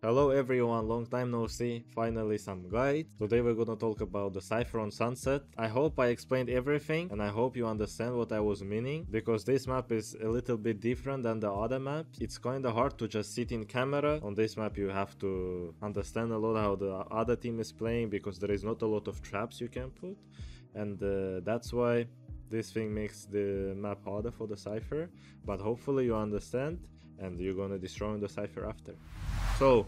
Hello everyone, long time no see, finally some guide. Today we're gonna talk about the Cypher on Sunset. I hope I explained everything and I hope you understand what I was meaning, because this map is a little bit different than the other maps. It's kinda hard to just sit in camera. On this map you have to understand a lot how the other team is playing, because there is not a lot of traps you can put, and that's why this thing makes the map harder for the Cypher. But hopefully you understand and you're gonna destroy the Cypher after. So,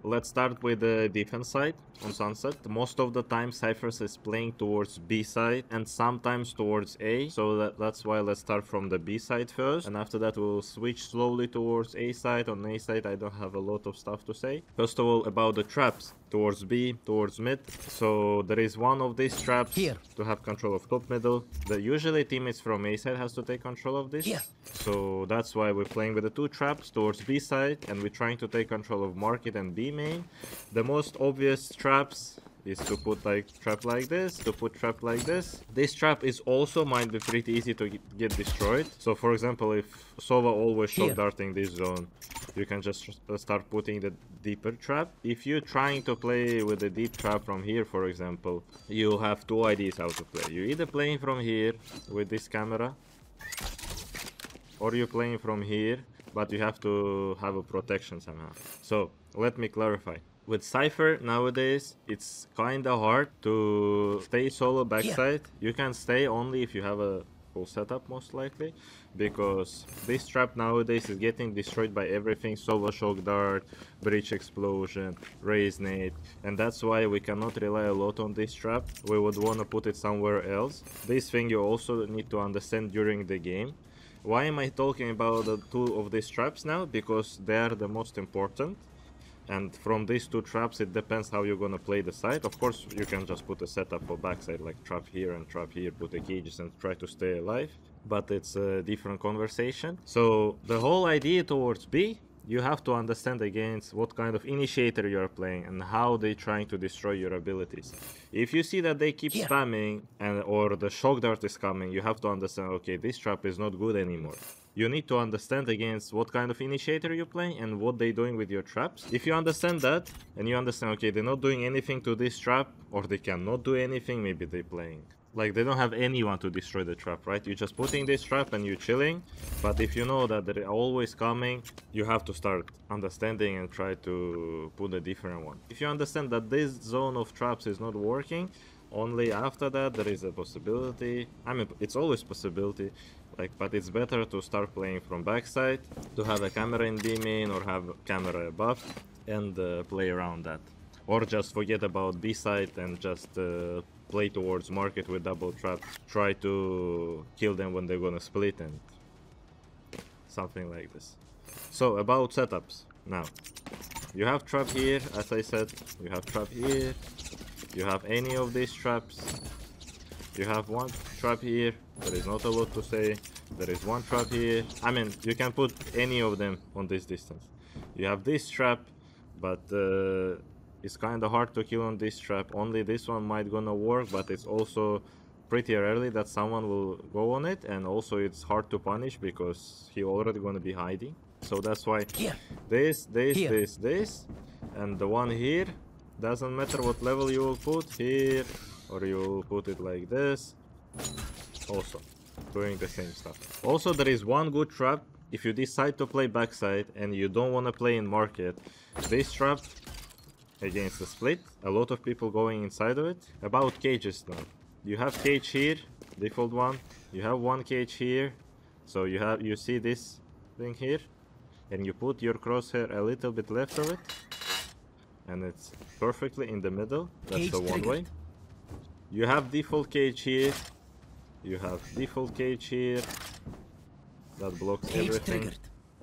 let's start with the defense side on Sunset. Most of the time Cyphers is playing towards B side and sometimes towards A, so that's why let's start from the B side first, and after that we'll switch slowly towards A side. On A side I don't have a lot of stuff to say. First of all, about the traps towards B, towards mid. So there is one of these traps here to have control of top middle. Usually teammates from A side has to take control of this. Here. So that's why we're playing with the two traps towards B side, and we're trying to take control of market and B main. The most obvious traps is to put like trap like this, to put trap like this. This trap is also might be pretty easy to get destroyed. So for example, if Sova always shock darting this zone, you can just start putting the deeper trap. If you're trying to play with the deep trap from here, for example, you have two ideas how to play. You're either playing from here with this camera, or you're playing from here, but you have to have a protection somehow. So let me clarify. With Cypher nowadays, it's kinda hard to stay solo backside. You can stay only if you have a full setup, most likely, because this trap nowadays is getting destroyed by everything. Sova shock dart, breach explosion, raise nade, and that's why we cannot rely a lot on this trap. We would want to put it somewhere else. This thing you also need to understand during the game. Why am I talking about the two of these traps now? Because they are the most important. And from these two traps, it depends how you're gonna play the side. Of course, you can just put a setup for backside, like trap here and trap here, put the cages and try to stay alive. But it's a different conversation. So the whole idea towards B, you have to understand against what kind of initiator you are playing and how they're trying to destroy your abilities. If you see that they keep spamming or the shock dart is coming, you have to understand, okay, this trap is not good anymore. You need to understand against what kind of initiator you're playing and what they're doing with your traps. If you understand that, and you understand, okay, they're not doing anything to this trap, or they cannot do anything, maybe they're playing like they don't have anyone to destroy the trap, right? You're just putting this trap and you're chilling. But if you know that they're always coming, you have to start understanding and try to put a different one. If you understand that this zone of traps is not working, only after that there is a possibility. I mean, it's always possibility, like, but it's better to start playing from backside, to have a camera in B main or have a camera above, and play around that. Or just forget about B side and just play towards market with double trap. Try to kill them when they're gonna split and something like this. So about setups now. You have trap here, as I said. You have trap here. You have any of these traps. You have one trap here. There is not a lot to say. There is one trap here. I mean, you can put any of them on this distance. You have this trap, but it's kind of hard to kill on this trap. Only this one might gonna work, but it's also pretty rarely that someone will go on it, and also it's hard to punish because he already gonna be hiding. So that's why this, and the one here, doesn't matter what level you will put here, or you will put it like this, also doing the same stuff. Also, there is one good trap. If you decide to play backside and you don't want to play in market, this trap against the split, a lot of people going inside of it. About cages now. You have cage here, default one. You have one cage here. So you see this thing here, and you put your crosshair a little bit left of it, and it's perfectly in the middle. That's the one way. You have default cage here. You have default cage here. That blocks everything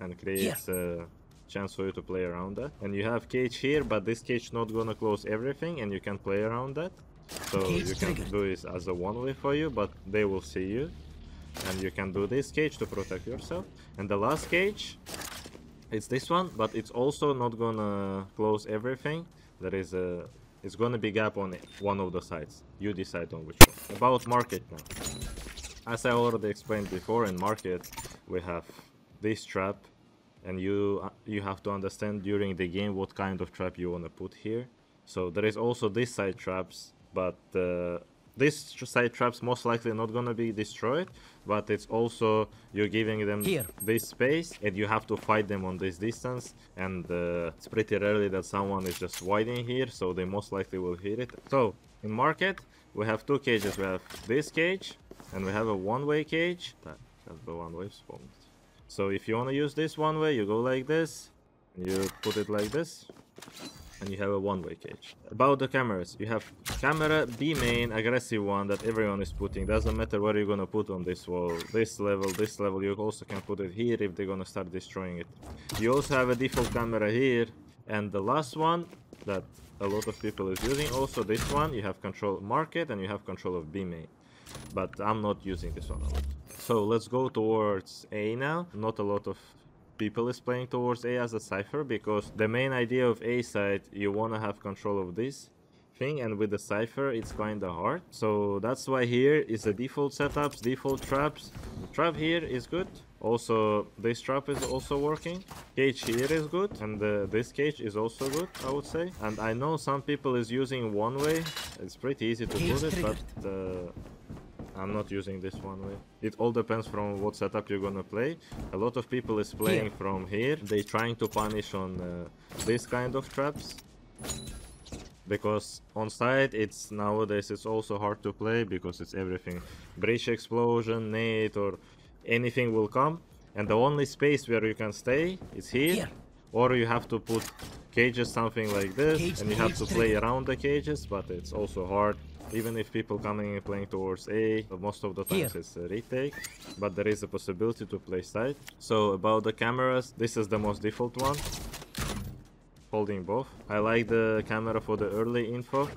and creates a chance for you to play around that. And you have cage here, but this cage not gonna close everything, and you can play around that. So you can do this as a one way for you, but they will see you. And you can do this cage to protect yourself. And the last cage, it's this one, but it's also not gonna close everything. There is it's gonna be gap on one of the sides. You decide on which one. About market now. As I already explained before, in market we have this trap and you have to understand during the game what kind of trap you want to put here. So there is also this side traps, but this side traps most likely not gonna be destroyed, but it's also you're giving them this space and you have to fight them on this distance, and it's pretty rarely that someone is just waiting here, so they most likely will hit it. So in market we have two cages. We have this cage and we have a one-way cage. That's the one-way spawn. So if you want to use this one way, you go like this and you put it like this, and you have a one-way cage. About the cameras, you have camera B main, aggressive one that everyone is putting. Doesn't matter where you're gonna put on this wall, this level. You also can put it here if they're gonna start destroying it. You also have a default camera here, and the last one that a lot of people is using, also this one, you have control market and you have control of B main. But I'm not using this one a lot. So let's go towards A now. Not a lot of people is playing towards A as a Cypher, because the main idea of A side, you want to have control of this thing, and with the Cypher it's kind of hard. So that's why here is the default setups, default traps. The trap here is good. Also this trap is also working. Cage here is good, and this cage is also good, I would say. And I know some people is using one way. It's pretty easy to put it, but I'm not using this one way. It all depends from what setup you're gonna play. A lot of people is playing from here. They trying to punish on this kind of traps, because on side it's nowadays it's also hard to play, because it's everything breach, explosion, nade, or anything will come, and the only space where you can stay is here. Or you have to put cages, something like this, and you have to play around the cages, but it's also hard. Even if people coming and playing towards A, most of the times it's a retake, but there is a possibility to play side. So about the cameras, this is the most default one, holding both. I like the camera for the early info.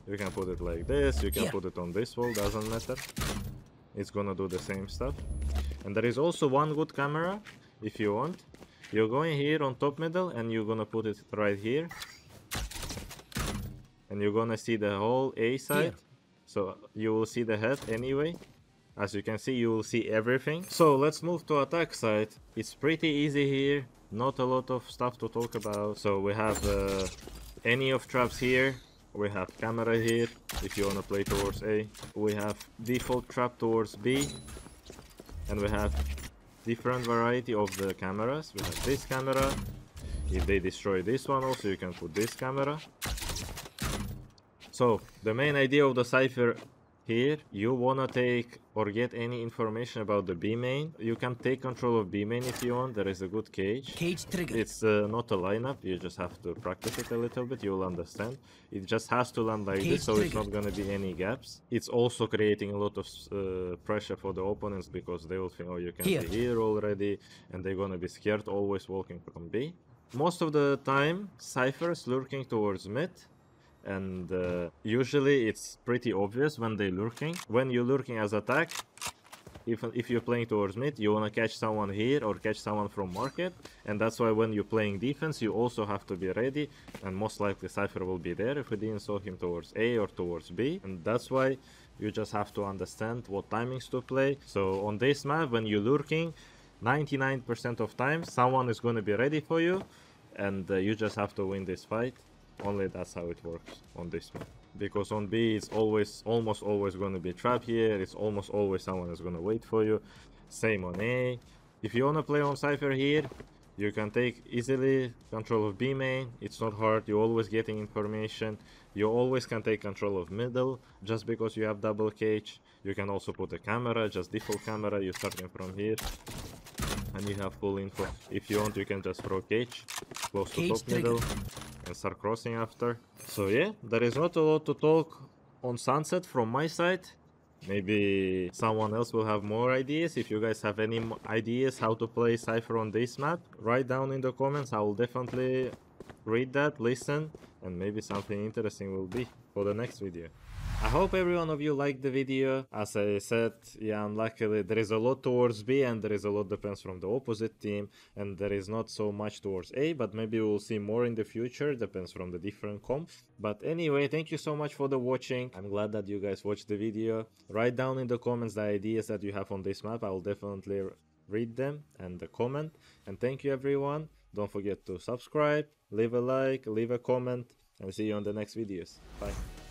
You can put it like this, you can put it on this wall, doesn't matter. It's gonna do the same stuff. And there is also one good camera, if you want. You're going here on top middle and you're gonna put it right here. And you're gonna see the whole A side, so you will see the head anyway. As you can see, you will see everything. So let's move to attack side. It's pretty easy here, not a lot of stuff to talk about. So we have any of traps here, we have camera here if you wanna play towards A, we have default trap towards B, and we have different variety of the cameras. We have this camera. If they destroy this one also, you can put this camera. So the main idea of the Cypher here, you wanna take or get any information about the B main. You can take control of B main if you want. There is a good cage. Cage trigger. It's not a lineup, you just have to practice it a little bit, you will understand. It just has to land like this, so it's not gonna be any gaps. It's also creating a lot of pressure for the opponents, because they will think, oh, you can be here already, and they're gonna be scared always walking from B. Most of the time, Cypher's lurking towards mid. And usually it's pretty obvious when they're lurking. When you're lurking as attack, if you're playing towards mid, you want to catch someone here or catch someone from market. And that's why when you're playing defense, you also have to be ready. And most likely Cypher will be there if we didn't saw him towards A or towards B. And that's why you just have to understand what timings to play. So on this map, when you're lurking, 99% of times someone is going to be ready for you. And you just have to win this fight. Only that's how it works on this map. Because on B it's almost always going to be trap here. It's almost always someone is going to wait for you. Same on A. If you want to play on Cypher here, you can take easily control of B main. It's not hard. You're always getting information. You always can take control of middle just because you have double cage. You can also put a camera, just default camera. You're starting from here. And you have full info. If you want, you can just throw cage close to top middle and start crossing after. So yeah, there is not a lot to talk on Sunset from my side. Maybe someone else will have more ideas. If you guys have any ideas how to play Cypher on this map, write down in the comments. I will definitely read that, listen, and maybe something interesting will be for the next video. I hope every one of you liked the video. As I said, yeah, unluckily there is a lot towards B and there is a lot depends from the opposite team, and there is not so much towards A, but maybe we'll see more in the future, depends from the different comp. But anyway, thank you so much for the watching. I'm glad that you guys watched the video. Write down in the comments the ideas that you have on this map. I will definitely read them and comment. And thank you everyone. Don't forget to subscribe, leave a like, leave a comment, and see you on the next videos. Bye.